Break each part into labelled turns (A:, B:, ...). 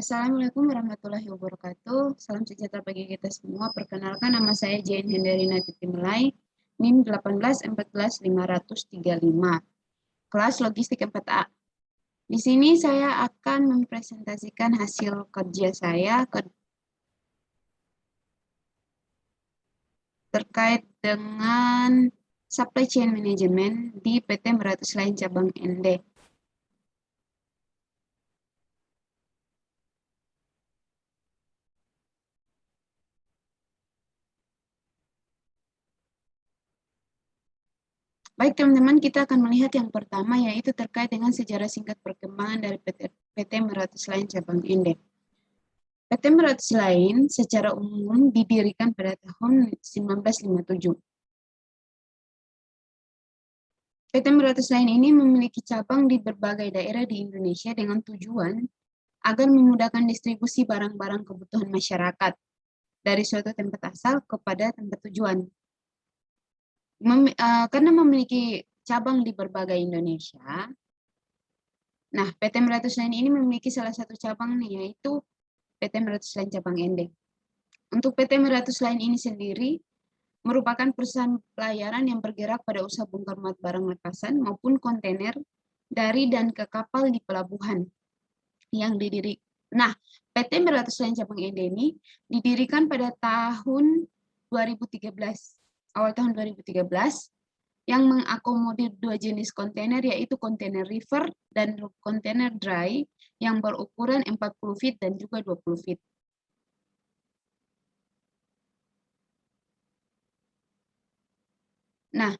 A: Assalamualaikum warahmatullahi wabarakatuh. Salam sejahtera bagi kita semua. Perkenalkan, nama saya Jane Henderina Titimelai, NIM 1814535, kelas Logistik 4A. Di sini saya akan mempresentasikan hasil kerja saya terkait dengan supply chain management di PT Meratus Line Cabang ND. Baik teman-teman, kita akan melihat yang pertama yaitu terkait dengan sejarah singkat perkembangan dari PT Meratus Line Cabang ND. PT Meratus Line secara umum didirikan pada tahun 1957. PT Meratus Line ini memiliki cabang di berbagai daerah di Indonesia dengan tujuan agar memudahkan distribusi barang-barang kebutuhan masyarakat dari suatu tempat asal kepada tempat tujuan. Karena memiliki cabang di berbagai Indonesia, nah PT Meratus Line ini memiliki salah satu cabang nih, yaitu PT Meratus Line Cabang ND. Untuk PT Meratus Line ini sendiri merupakan perusahaan pelayaran yang bergerak pada usaha bongkar muat barang lepasan maupun kontainer dari dan ke kapal di pelabuhan yang didirikan. Nah, PT Meratus Line Cabang ND ini didirikan pada tahun 2013, awal tahun 2013, yang mengakomodir dua jenis kontainer, yaitu kontainer river dan kontainer dry yang berukuran 40 feet dan juga 20 feet. Nah,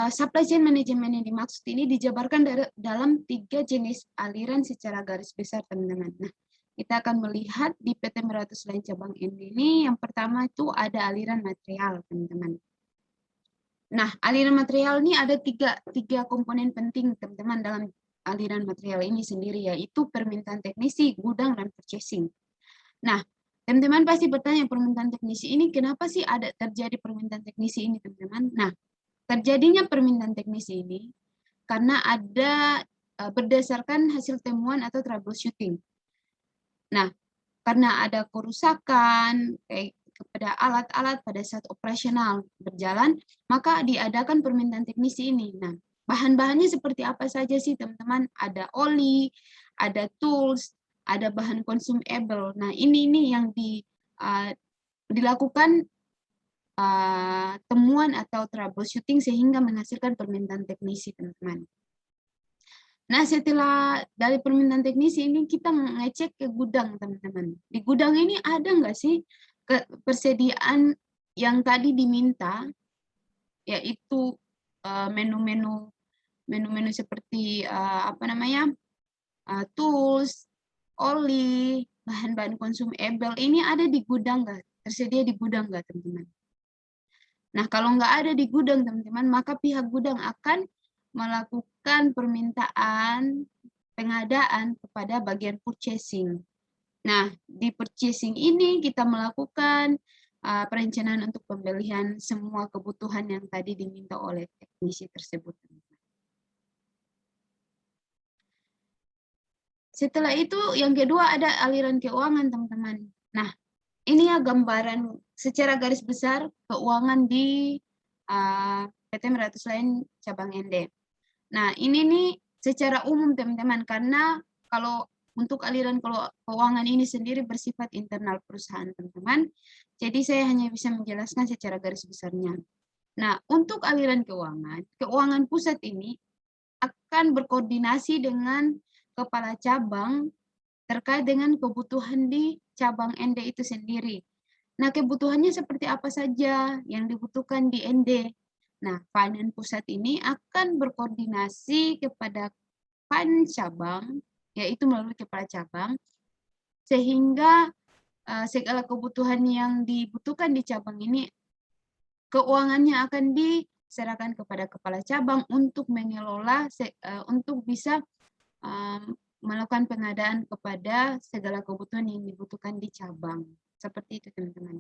A: supply chain management yang dimaksud ini dijabarkan dalam 3 jenis aliran secara garis besar, teman-teman. Nah, kita akan melihat di PT Meratus Line Cabang ND ini, yang pertama itu ada aliran material, teman-teman. Nah, aliran material ini ada tiga komponen penting, teman-teman, dalam aliran material ini sendiri, yaitu permintaan teknisi, gudang, dan purchasing. Nah, teman-teman pasti bertanya, permintaan teknisi ini kenapa sih ada terjadi permintaan teknisi ini, teman-teman? Nah, terjadinya permintaan teknisi ini karena ada berdasarkan hasil temuan atau troubleshooting. Nah, karena ada kerusakan kepada alat-alat pada saat operasional berjalan, maka diadakan permintaan teknisi ini. Nah, bahan-bahannya seperti apa saja sih, teman-teman? Ada oli, ada tools, ada bahan consumable. Nah, ini yang dilakukan temuan atau troubleshooting sehingga menghasilkan permintaan teknisi, teman-teman. Nah, setelah dari permintaan teknisi ini kita ngecek ke gudang, teman-teman. Di gudang ini ada nggak sih persediaan yang tadi diminta, yaitu menu-menu seperti tools, oli, bahan-bahan consumable ini ada di gudang nggak? Tersedia di gudang nggak, teman-teman? Nah, kalau nggak ada di gudang, teman-teman, maka pihak gudang akan melakukan permintaan pengadaan kepada bagian purchasing. Nah, di purchasing ini kita melakukan perencanaan untuk pembelian semua kebutuhan yang tadi diminta oleh teknisi tersebut. Setelah itu, yang kedua ada aliran keuangan, teman-teman. Nah, ini ya gambaran secara garis besar keuangan di PT Meratus Line Cabang ND. Nah, ini nih secara umum, teman-teman, karena kalau untuk aliran keuangan ini sendiri bersifat internal perusahaan, teman-teman. Jadi saya hanya bisa menjelaskan secara garis besarnya. Nah, untuk aliran keuangan pusat ini akan berkoordinasi dengan kepala cabang terkait dengan kebutuhan di cabang ND itu sendiri. Nah, kebutuhannya seperti apa saja yang dibutuhkan di ND. Nah, finance pusat ini akan berkoordinasi kepada finance cabang, yaitu melalui kepala cabang, sehingga segala kebutuhan yang dibutuhkan di cabang ini, keuangannya akan diserahkan kepada kepala cabang untuk mengelola, untuk bisa melakukan pengadaan kepada segala kebutuhan yang dibutuhkan di cabang. Seperti itu, teman-teman.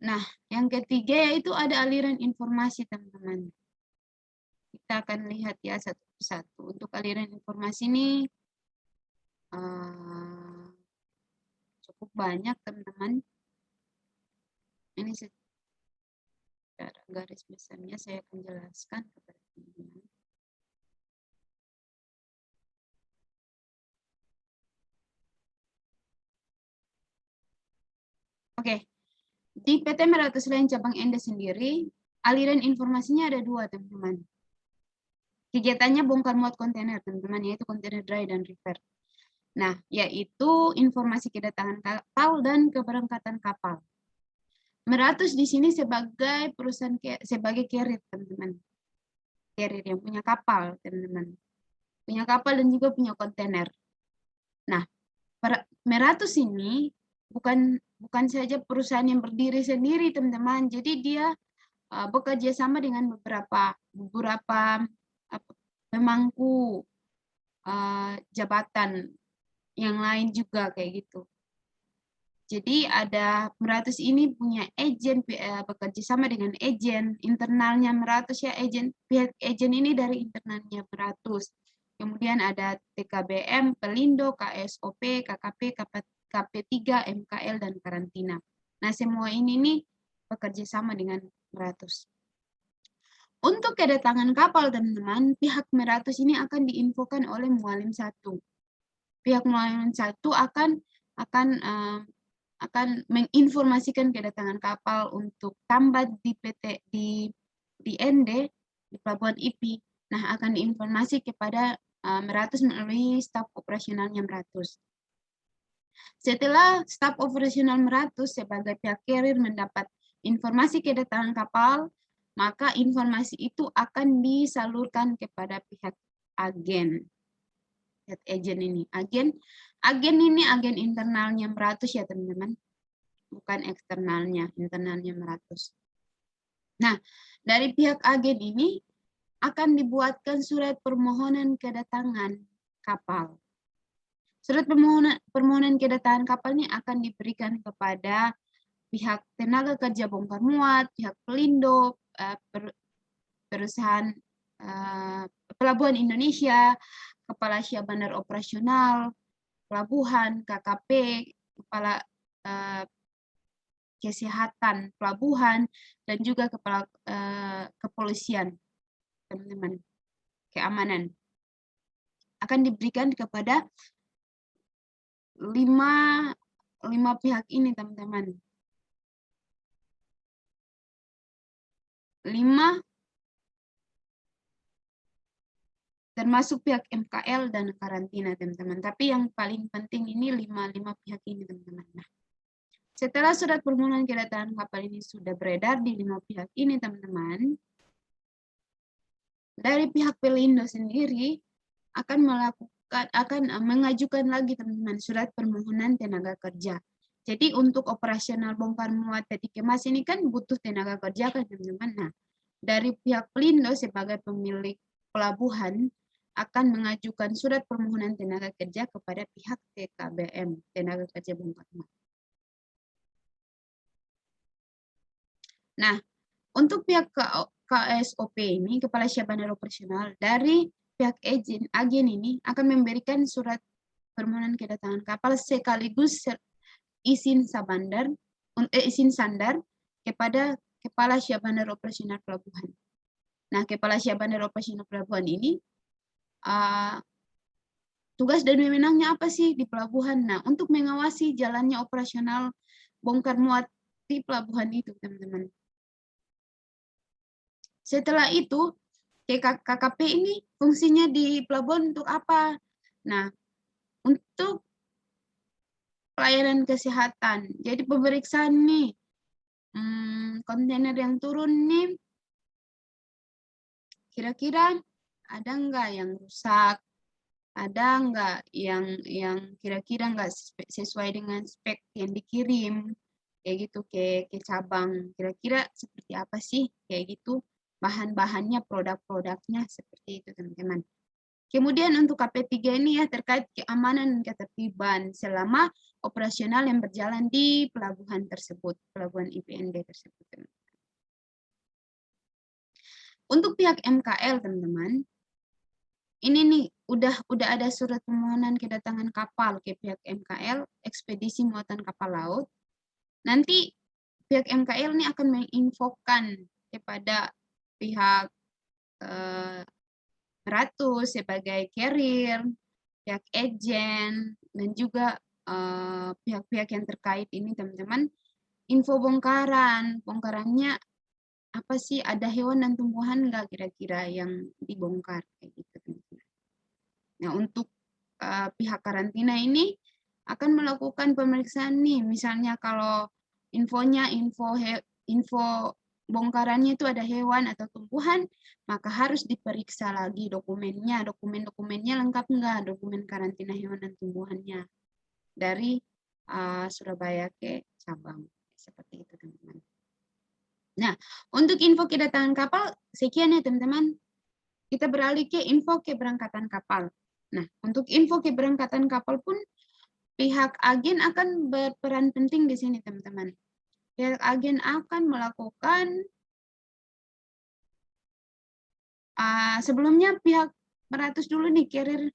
A: Nah, yang ketiga yaitu ada aliran informasi, teman-teman. Kita akan lihat ya satu satu. Untuk aliran informasi ini cukup banyak teman-teman. Ini secara garis besarnya saya akan jelaskan kepada teman-teman. Oke, di PT Meratusland Cabang Ende sendiri, aliran informasinya ada dua, teman-teman. Kegiatannya bongkar muat kontainer, teman-teman, yaitu kontainer dry dan river. Nah, yaitu informasi kedatangan kapal dan keberangkatan kapal. Meratus di sini sebagai perusahaan, sebagai carrier, teman-teman. Carrier yang punya kapal, teman-teman. Punya kapal dan juga punya kontainer. Nah, Meratus ini bukan saja perusahaan yang berdiri sendiri, teman-teman. Jadi dia bekerja sama dengan beberapa pemangku jabatan yang lain juga kayak gitu. Jadi ada Meratus ini punya agen, bekerja sama dengan agen internalnya Meratus ya, pihak agen ini dari internalnya Meratus. Kemudian ada TKBM, Pelindo, KSOP, KKP, KP3, MKL, dan karantina. Nah, semua ini nih bekerja sama dengan Meratus. Untuk kedatangan kapal, teman-teman, pihak Meratus ini akan diinfokan oleh Mualim 1. Pihak Mualim 1 akan menginformasikan kedatangan kapal untuk tambat di PT di ND di Pelabuhan IPI. Nah, akan diinformasi kepada Meratus melalui staf operasionalnya Meratus. Setelah staf operasional Meratus sebagai pihak carrier mendapat informasi kedatangan kapal, maka informasi itu akan disalurkan kepada pihak agen. Pihak agen ini. Agen ini agen internalnya Meratus ya, teman-teman. Bukan eksternalnya, internalnya Meratus. Nah, dari pihak agen ini akan dibuatkan surat permohonan kedatangan kapal. Surat permohonan kedatangan kapal ini akan diberikan kepada pihak tenaga kerja bongkar muat, pihak Pelindo, perusahaan Pelabuhan Indonesia, Kepala Syah Bandar Operasional, Pelabuhan, KKP, Kepala Kesehatan Pelabuhan, dan juga Kepala Kepolisian, teman-teman, keamanan. Akan diberikan kepada lima pihak ini, teman-teman. 5 termasuk pihak MKL dan karantina, teman-teman. Tapi yang paling penting ini 5 pihak ini, teman-teman. Nah, setelah surat permohonan kedatangan kapal ini sudah beredar di 5 pihak ini, teman-teman, dari pihak Pelindo sendiri akan mengajukan lagi, teman-teman, surat permohonan tenaga kerja. Jadi untuk operasional bongkar muat peti kemas ini kan butuh tenaga kerja kan, teman-teman. Nah, dari pihak Pelindo sebagai pemilik pelabuhan akan mengajukan surat permohonan tenaga kerja kepada pihak TKBM, tenaga kerja bongkar muat. Nah, untuk pihak KSOP ini, Kepala Syah Bandar Operasional, dari pihak agen ini akan memberikan surat permohonan kedatangan kapal sekaligus izin sandar kepada Kepala Syah Bandar Operasional Pelabuhan. Nah, Kepala Syah Bandar Operasional Pelabuhan ini tugas dan wewenangnya apa sih di pelabuhan? Nah, untuk mengawasi jalannya operasional bongkar muat di pelabuhan itu, teman-teman. Setelah itu, KKP ini fungsinya di pelabuhan untuk apa? Nah, untuk pelayanan kesehatan. Jadi pemeriksaan nih, kontainer yang turun nih, kira-kira ada nggak yang rusak? Ada nggak yang kira-kira nggak sesuai dengan spek yang dikirim? Kayak gitu ke cabang. Kira-kira seperti apa sih? Kayak gitu. Bahan-bahannya, produk-produknya seperti itu, teman-teman. Kemudian untuk KP3 ini ya terkait keamanan dan ketertiban selama operasional yang berjalan di pelabuhan tersebut, pelabuhan IPND tersebut, teman-teman. Untuk pihak MKL, teman-teman, ini nih udah ada surat permohonan kedatangan kapal ke pihak MKL, ekspedisi muatan kapal laut. Nanti pihak MKL ini akan menginfokan kepada pihak Ratu sebagai carrier, pihak agen, dan juga pihak-pihak yang terkait ini teman-teman, info bongkarannya apa sih, ada hewan dan tumbuhan nggak kira-kira yang dibongkar kayak gitu teman-teman. Nah untuk pihak karantina ini akan melakukan pemeriksaan nih, misalnya kalau infonya info bongkarannya itu ada hewan atau tumbuhan, maka harus diperiksa lagi dokumen-dokumennya lengkap nggak, dokumen karantina hewan dan tumbuhannya dari Surabaya ke cabang, seperti itu teman-teman. Nah, untuk info kedatangan kapal, sekian ya teman-teman. Kita beralih ke info keberangkatan kapal. Nah, untuk info keberangkatan kapal pun, pihak agen akan berperan penting di sini teman-teman. Pihak agen akan melakukan, sebelumnya pihak meratus dulu nih, carrier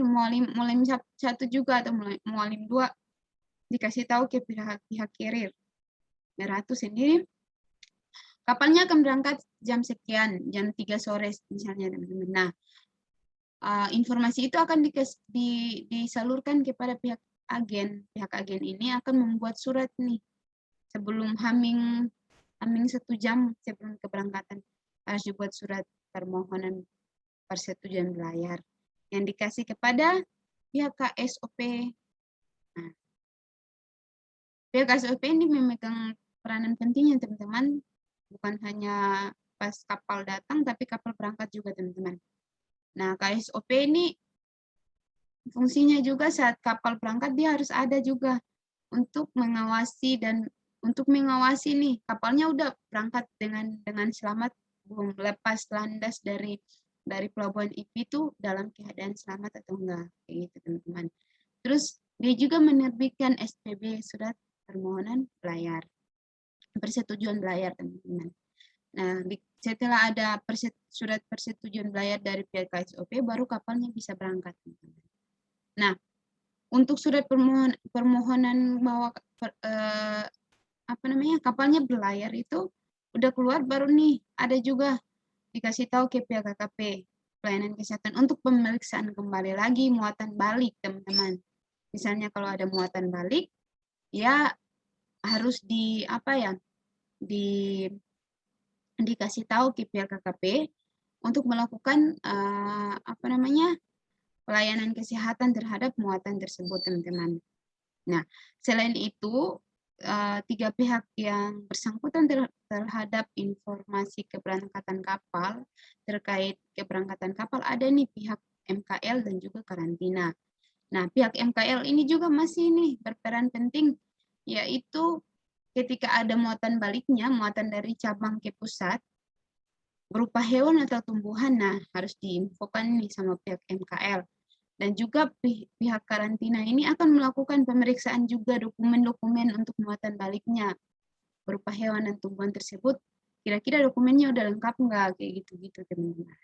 A: mualim 1 juga atau mualim 2, dikasih tahu ke pihak carrier. Meratus sendiri, kapalnya akan berangkat jam sekian, jam 3 sore misalnya teman-teman. Nah, informasi itu akan disalurkan kepada pihak agen. Pihak agen ini akan membuat surat nih sebelum haming 1 jam sebelum keberangkatan, harus dibuat surat permohonan persetujuan berlayar yang dikasih kepada pihak KSOP. Nah, pihak KSOP ini memegang peranan penting ya teman-teman, bukan hanya pas kapal datang, tapi kapal berangkat juga teman-teman. Nah, KSOP ini fungsinya juga saat kapal berangkat dia harus ada juga untuk mengawasi nih kapalnya udah berangkat dengan selamat, belum lepas landas dari pelabuhan IP itu dalam keadaan selamat atau enggak, kayak gitu teman-teman. Terus dia juga menerbitkan SPB, surat permohonan belayar, persetujuan belayar teman-teman. Nah, setelah ada surat persetujuan belayar dari pihak KSOP, baru kapalnya bisa berangkat teman-teman. Nah, untuk surat permohonan bahwa kapalnya berlayar itu udah keluar, baru nih ada juga dikasih tahu ke pihak KKP, pelayanan kesehatan, untuk pemeriksaan kembali lagi muatan balik teman-teman. Misalnya kalau ada muatan balik, ya harus dikasih tahu ke pihak KKP untuk melakukan pelayanan kesehatan terhadap muatan tersebut teman-teman. Nah, selain itu, 3 pihak yang bersangkutan terhadap informasi keberangkatan kapal, terkait keberangkatan kapal, ada nih pihak MKL dan juga karantina. Nah, pihak MKL ini juga masih nih berperan penting, yaitu ketika ada muatan baliknya, muatan dari cabang ke pusat, berupa hewan atau tumbuhan, nah harus diinfokan nih sama pihak MKL. Dan juga pihak karantina ini akan melakukan pemeriksaan juga dokumen-dokumen untuk muatan baliknya berupa hewan dan tumbuhan tersebut. Kira-kira dokumennya udah lengkap nggak, kayak gitu-gitu teman-teman.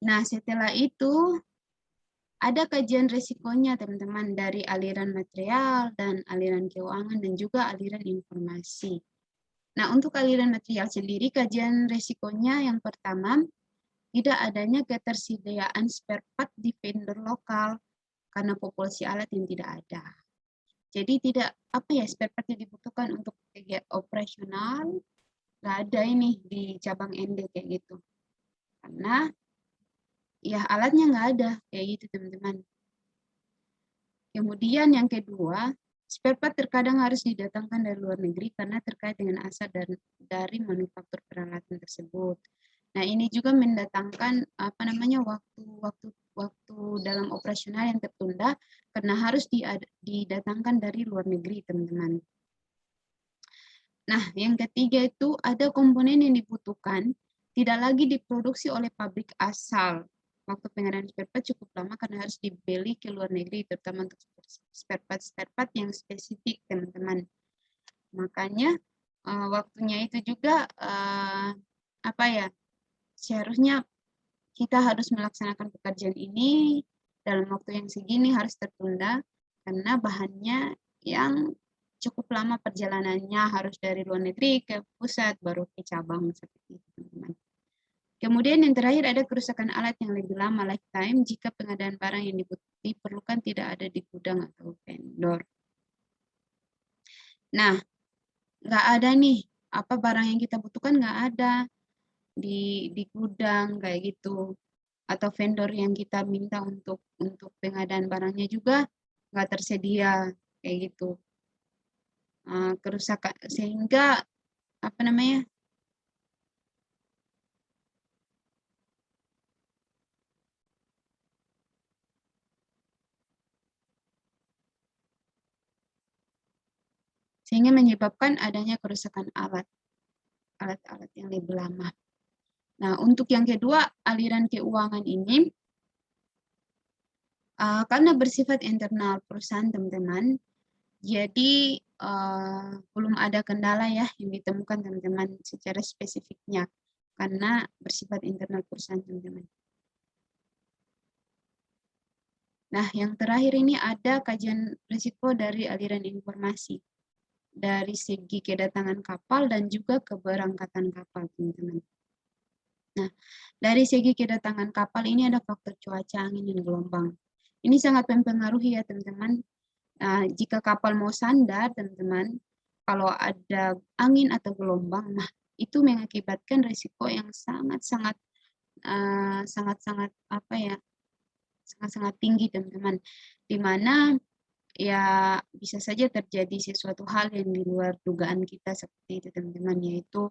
A: Nah, setelah itu ada kajian resikonya teman-teman, dari aliran material dan aliran keuangan dan juga aliran informasi. Nah, untuk aliran material sendiri, kajian resikonya yang pertama, tidak adanya ketersediaan spare part di vendor lokal karena populasi alat yang tidak ada. Jadi tidak spare part yang dibutuhkan untuk kegiatan operasional, nggak ada ini di cabang ND kayak gitu. Karena ya alatnya nggak ada kayak gitu teman-teman. Kemudian yang kedua, spare part terkadang harus didatangkan dari luar negeri karena terkait dengan asal dari manufaktur peralatan tersebut. Nah, ini juga mendatangkan waktu dalam operasional yang tertunda karena harus didatangkan dari luar negeri, teman-teman. Nah, yang ketiga itu ada komponen yang dibutuhkan tidak lagi diproduksi oleh pabrik asal. Waktu pengadaan spare part cukup lama karena harus dibeli ke luar negeri, terutama untuk spare part yang spesifik, teman-teman. Makanya waktunya itu juga seharusnya kita harus melaksanakan pekerjaan ini dalam waktu yang segini harus tertunda karena bahannya yang cukup lama perjalanannya, harus dari luar negeri ke pusat baru ke cabang seperti itu, teman-teman. Kemudian yang terakhir ada kerusakan alat yang lebih lama lifetime jika pengadaan barang yang diperlukan tidak ada di gudang atau vendor. Nah, nggak ada nih apa barang yang kita butuhkan nggak ada di gudang kayak gitu, atau vendor yang kita minta untuk pengadaan barangnya juga nggak tersedia kayak gitu. Kerusakan sehingga apa namanya sehingga menyebabkan adanya kerusakan alat-alat yang lebih lama. Nah, untuk yang kedua, aliran keuangan ini karena bersifat internal perusahaan, teman-teman, jadi belum ada kendala ya yang ditemukan, teman-teman, secara spesifiknya karena bersifat internal perusahaan, teman-teman. Nah, yang terakhir ini ada kajian risiko dari aliran informasi dari segi kedatangan kapal dan juga keberangkatan kapal, teman-teman. Nah, dari segi kedatangan kapal ini ada faktor cuaca, angin, dan gelombang. Ini sangat mempengaruhi ya, teman-teman. Jika kapal mau sandar, teman-teman, kalau ada angin atau gelombang, nah itu mengakibatkan risiko yang sangat-sangat apa ya, sangat-sangat tinggi, teman-teman. Di mana ya bisa saja terjadi sesuatu hal yang di luar dugaan kita seperti itu, teman-teman, yaitu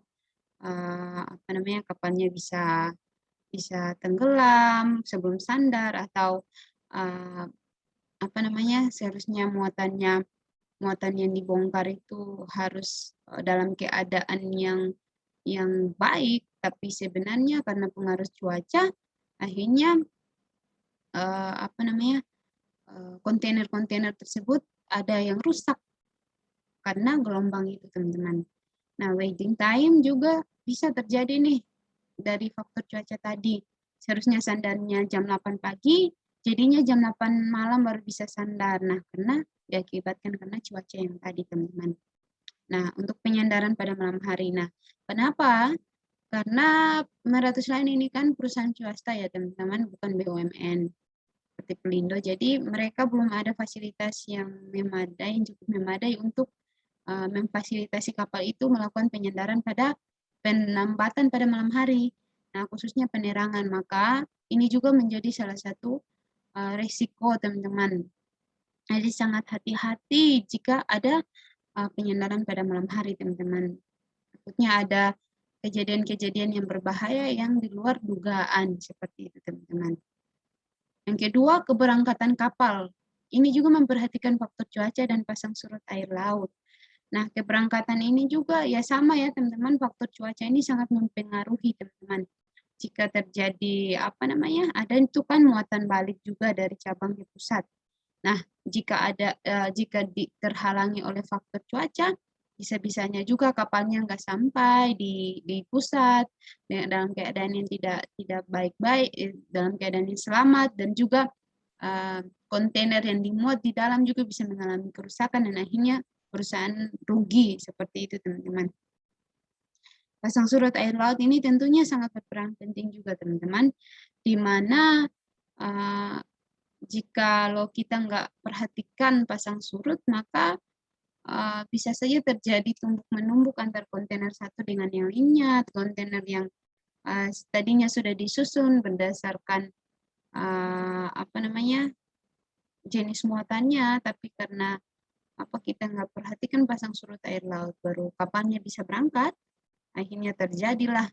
A: apa namanya kapalnya bisa tenggelam sebelum sandar atau apa namanya seharusnya muatan yang dibongkar itu harus dalam keadaan yang baik, tapi sebenarnya karena pengaruh cuaca akhirnya apa namanya kontainer-kontainer tersebut ada yang rusak karena gelombang itu, teman-teman. Nah, waiting time juga bisa terjadi nih dari faktor cuaca tadi. Seharusnya sandarnya jam 8 pagi, jadinya jam 8 malam baru bisa sandar. Nah, karena diakibatkan karena cuaca yang tadi, teman-teman. Nah, untuk penyandaran pada malam hari. Nah, kenapa? Karena Meratus Line ini kan perusahaan swasta ya, teman-teman, bukan BUMN seperti Pelindo. Jadi mereka belum ada fasilitas yang memadai, cukup memadai untuk memfasilitasi kapal itu melakukan penyandaran pada penambatan pada malam hari. Nah, khususnya penerangan. Maka ini juga menjadi salah satu risiko, teman-teman. Jadi sangat hati-hati jika ada penyandaran pada malam hari, teman-teman. Takutnya ada kejadian-kejadian yang berbahaya yang di luar dugaan seperti itu, teman-teman. Yang kedua, keberangkatan kapal. Ini juga memperhatikan faktor cuaca dan pasang surut air laut. Nah, keberangkatan ini juga ya sama ya, teman-teman, faktor cuaca ini sangat mempengaruhi, teman-teman. Jika terjadi apa namanya? Ada itu kan muatan balik juga dari cabang ke pusat. Nah, jika terhalangi oleh faktor cuaca, bisa-bisanya juga kapalnya nggak sampai di pusat dalam keadaan yang tidak baik-baik, dalam keadaan yang selamat, dan juga kontainer yang dimuat di dalam juga bisa mengalami kerusakan dan akhirnya perusahaan rugi seperti itu, teman-teman. Pasang surut air laut ini tentunya sangat berperan penting juga, teman-teman, di mana jika kita nggak perhatikan pasang surut, maka bisa saja terjadi tumbuk-menumbuk antar kontainer satu dengan yang lainnya, kontainer yang tadinya sudah disusun berdasarkan apa namanya jenis muatannya, tapi karena kita nggak perhatikan pasang surut air laut, baru kapalnya bisa berangkat, akhirnya terjadilah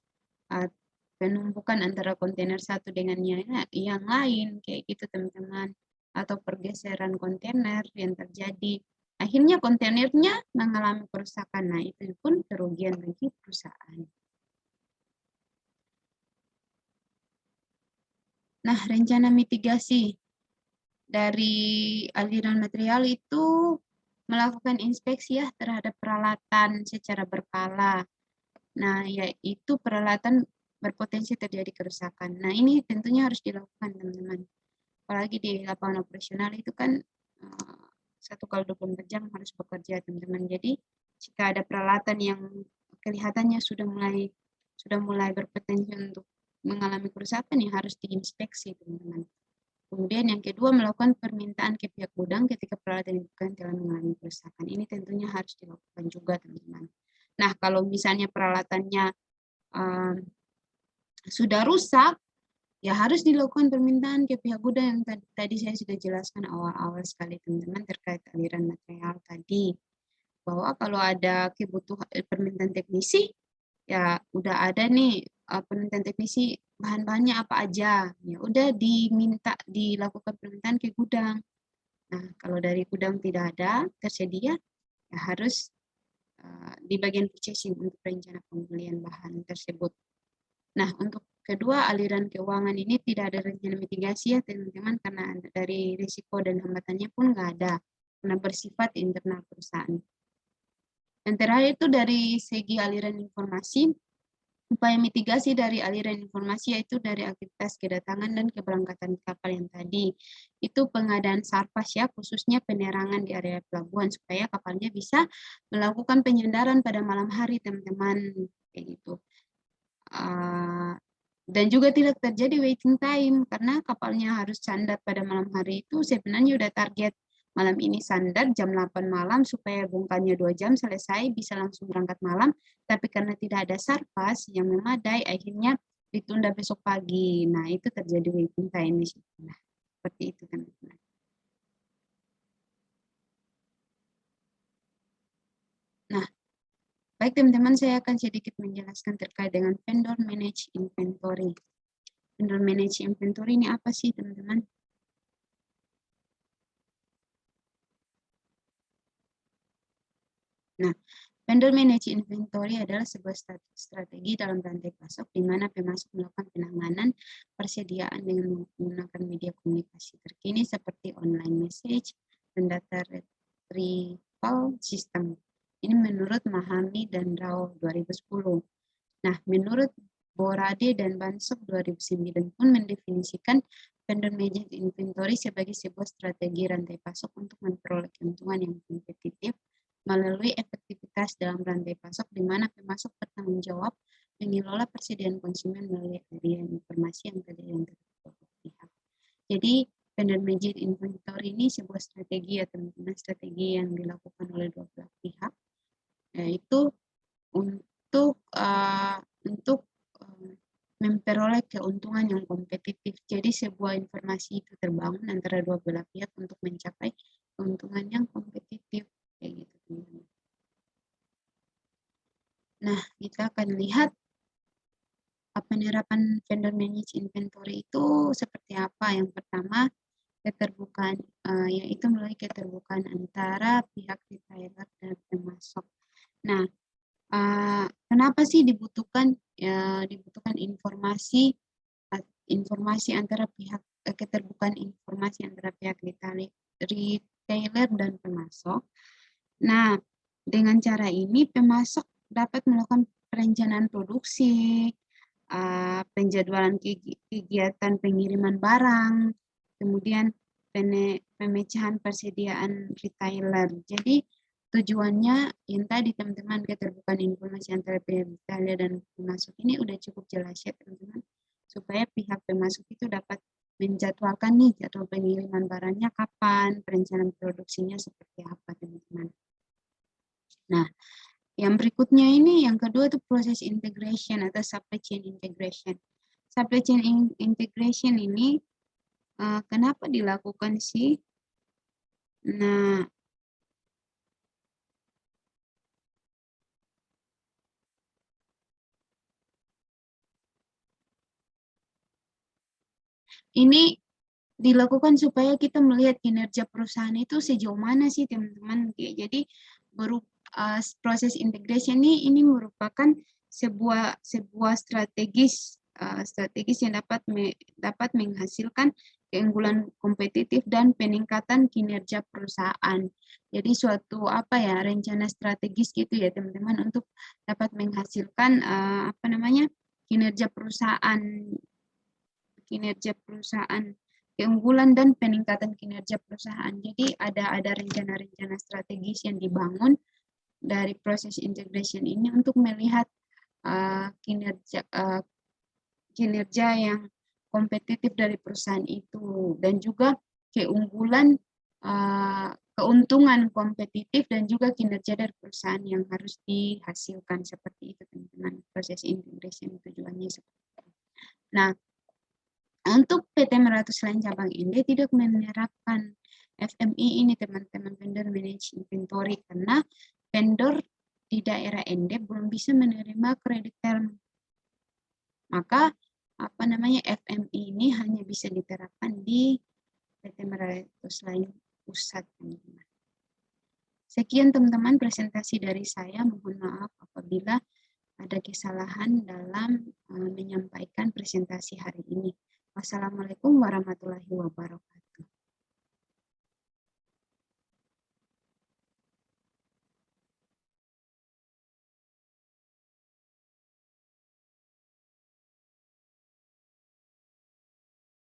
A: penumpukan antara kontainer satu dengan yang lain, kayak gitu, teman-teman, atau pergeseran kontainer yang terjadi. Akhirnya kontainernya mengalami kerusakan. Nah, itu pun kerugian bagi perusahaan. Nah, rencana mitigasi dari aliran material itu melakukan inspeksi ya terhadap peralatan secara berkala. Nah, yaitu peralatan berpotensi terjadi kerusakan. Nah, ini tentunya harus dilakukan, teman-teman. Apalagi di lapangan operasional itu kan 1 kali 24 jam harus bekerja, teman-teman. Jadi, jika ada peralatan yang kelihatannya sudah mulai berpotensi untuk mengalami kerusakan, ya harus diinspeksi, teman-teman. Kemudian yang kedua, melakukan permintaan ke pihak gudang ketika peralatan itu telah mengalami kerusakan. Ini tentunya harus dilakukan juga, teman-teman. Nah, kalau misalnya peralatannya sudah rusak, ya harus dilakukan permintaan ke pihak gudang yang tadi saya sudah jelaskan awal-awal sekali, teman-teman, terkait aliran material tadi. Bahwa kalau ada kebutuhan permintaan teknisi, ya udah ada nih permintaan teknisi bahan-bahannya apa aja, ya udah dilakukan permintaan ke gudang. Nah, kalau dari gudang tidak ada tersedia, ya harus di bagian purchasing untuk rencana pembelian bahan tersebut. Nah, untuk kedua, aliran keuangan ini tidak ada rencana mitigasi ya teman-teman, karena dari risiko dan hambatannya pun nggak ada, karena bersifat internal perusahaan. Yang terakhir itu dari segi aliran informasi, upaya mitigasi dari aliran informasi yaitu dari aktivitas kedatangan dan keberangkatan kapal yang tadi. Itu pengadaan sarpas ya, khususnya penerangan di area pelabuhan supaya kapalnya bisa melakukan penyandaran pada malam hari, teman-teman. Kayak gitu. Dan juga tidak terjadi waiting time karena kapalnya harus sandar pada malam hari itu sebenarnya udah target malam ini sandar jam 8 malam supaya bongkarnya 2 jam selesai bisa langsung berangkat malam, tapi karena tidak ada sarpas yang memadai akhirnya ditunda besok pagi. Nah, itu terjadi waiting time di situ. Nah, seperti itu teman-teman. Nah, baik teman-teman, saya akan sedikit menjelaskan terkait dengan vendor manage inventory. Vendor manage inventory ini apa sih teman-teman? Nah, vendor manage inventory adalah sebuah strategi dalam rantai pasok di mana pemasok melakukan penanganan persediaan dengan menggunakan media komunikasi terkini seperti online message dan data retrieval system. Ini menurut Mahami dan Rao 2010. Nah, menurut Borade dan Bansok 2009 pun mendefinisikan vendor managed inventory sebagai sebuah strategi rantai pasok untuk memperoleh keuntungan yang kompetitif melalui efektivitas dalam rantai pasok di mana pemasok bertanggung jawab mengelola persediaan konsumen melalui aliran informasi yang terdiri dari beberapa pihak. Jadi, vendor managed inventory ini sebuah strategi ya teman-teman, strategi yang dilakukan oleh dua belah pihak, yaitu untuk memperoleh keuntungan yang kompetitif. Jadi sebuah informasi itu terbangun antara dua belah pihak untuk mencapai keuntungan yang kompetitif. Kayak gitu, teman-teman. Nah, kita akan lihat penerapan vendor managed inventory itu seperti apa. Yang pertama, keterbukaan, yaitu melalui keterbukaan antara pihak retailer dan pemasok. Nah, kenapa sih dibutuhkan informasi antara pihak keterbukaan informasi antara pihak retailer dan pemasok? Nah, dengan cara ini pemasok dapat melakukan perencanaan produksi, penjadwalan kegiatan pengiriman barang, kemudian pemecahan persediaan retailer. Jadi tujuannya yang tadi teman-teman, keterbukaan informasi antara pihak retailer dan pemasok ini udah cukup jelas ya teman-teman, supaya pihak pemasok itu dapat menjadwalkan nih jadwal pengiriman barangnya kapan, perencanaan produksinya seperti apa teman-teman. Nah, yang berikutnya ini, yang kedua itu proses integration atau supply chain integration. Supply chain integration ini kenapa dilakukan sih? Nah, ini dilakukan supaya kita melihat kinerja perusahaan itu sejauh mana sih teman-teman. Jadi proses integration ini merupakan sebuah strategis yang dapat menghasilkan keunggulan kompetitif dan peningkatan kinerja perusahaan. Jadi suatu rencana strategis gitu ya teman-teman untuk dapat menghasilkan kinerja perusahaan, keunggulan dan peningkatan kinerja perusahaan. Jadi ada rencana-rencana strategis yang dibangun dari proses integration ini untuk melihat kinerja yang kompetitif dari perusahaan itu, dan juga keunggulan, keuntungan kompetitif dan juga kinerja dari perusahaan yang harus dihasilkan, seperti itu teman-teman. Proses integration tujuannya seperti itu. Nah, untuk PT Meratus Line cabang ND tidak menerapkan FMI ini teman-teman, vendor manage inventory, karena vendor di daerah ND belum bisa menerima kredit term. Maka FMI ini hanya bisa diterapkan di PT Meratus Line Pusat, teman-teman. Sekian teman-teman presentasi dari saya. Mohon maaf apabila ada kesalahan dalam menyampaikan presentasi hari ini. Wassalamualaikum warahmatullahi wabarakatuh.